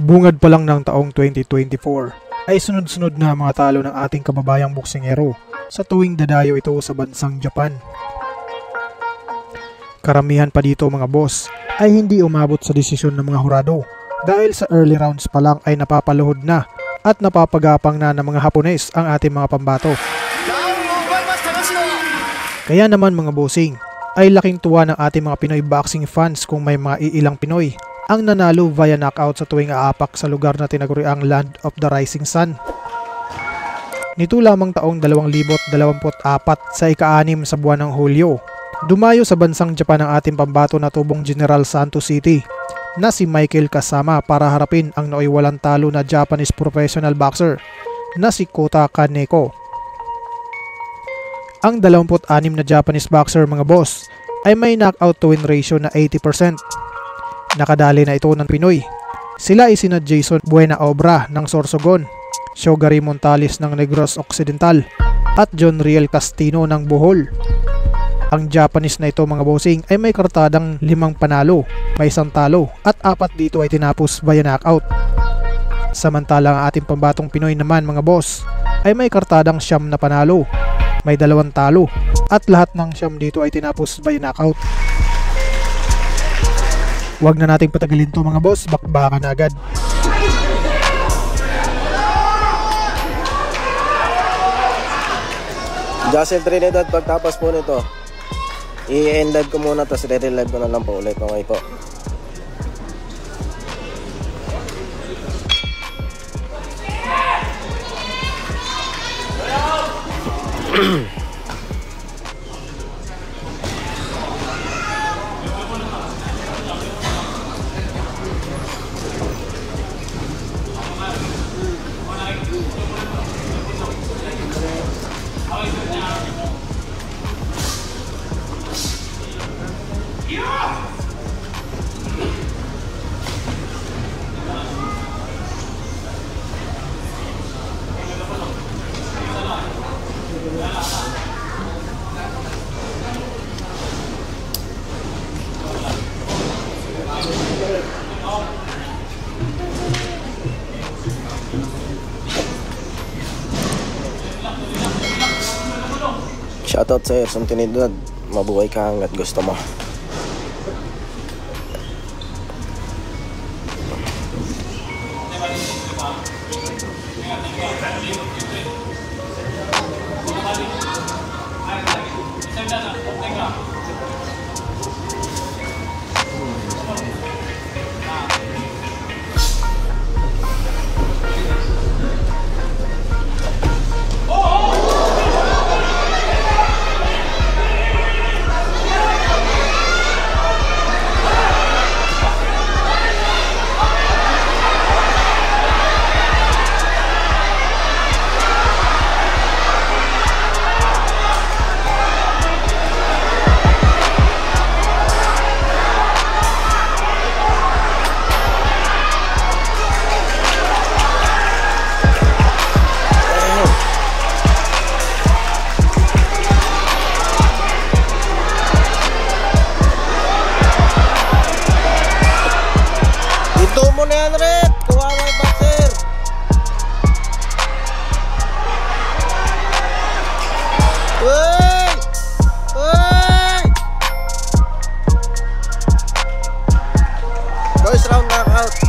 Bungad pa lang ng taong 2024 ay sunod-sunod na mga talo ng ating kababayang boksingero sa tuwing dadayo ito sa bansang Japan. Karamihan pa dito mga boss ay hindi umabot sa desisyon ng mga hurado dahil sa early rounds pa lang ay napapaluhod na at napapagapang na ng mga Hapones ang ating mga pambato. Kaya naman mga bossing ay laking tuwa ng ating mga Pinoy boxing fans kung may mga iilang Pinoy ang nanalo via knockout sa tuwing aapak sa lugar na tinaguriang Land of the Rising Sun. Nito lamang taong 2024 sa ika-6 sa buwan ng Hulyo, dumayo sa bansang Japan ang ating pambato na tubong General Santos City na si Michael Kasama para harapin ang nooy walang talo na Japanese professional boxer na si Kota Kaneko. Ang 26 na Japanese boxer mga boss ay may knockout to win ratio na 80%. Nakadali na ito ng Pinoy. Sila ay sina Jason Buena Obra ng Sorsogon, Shogari Montales ng Negros Occidental at John Riel Castino ng Bohol. Ang Japanese na ito mga bossing ay may kartadang 5 panalo, may 1 talo at 4 dito ay tinapos via knockout. Samantalang ang ating pambatong Pinoy naman mga boss ay may kartadang 9 na panalo, may 2 talo at lahat ng 9 dito ay tinapos via knockout. Huwag na nating patagalin to mga boss, bakbakan na agad. Jocelyn Trinidad, pagtapos po nito i-end live ko muna, tapos re-relive ko na lang po ulit. Okay po. Shoutout sa Erson Trinidad, mabuhay ka hanggat gusto mo. First round knockout.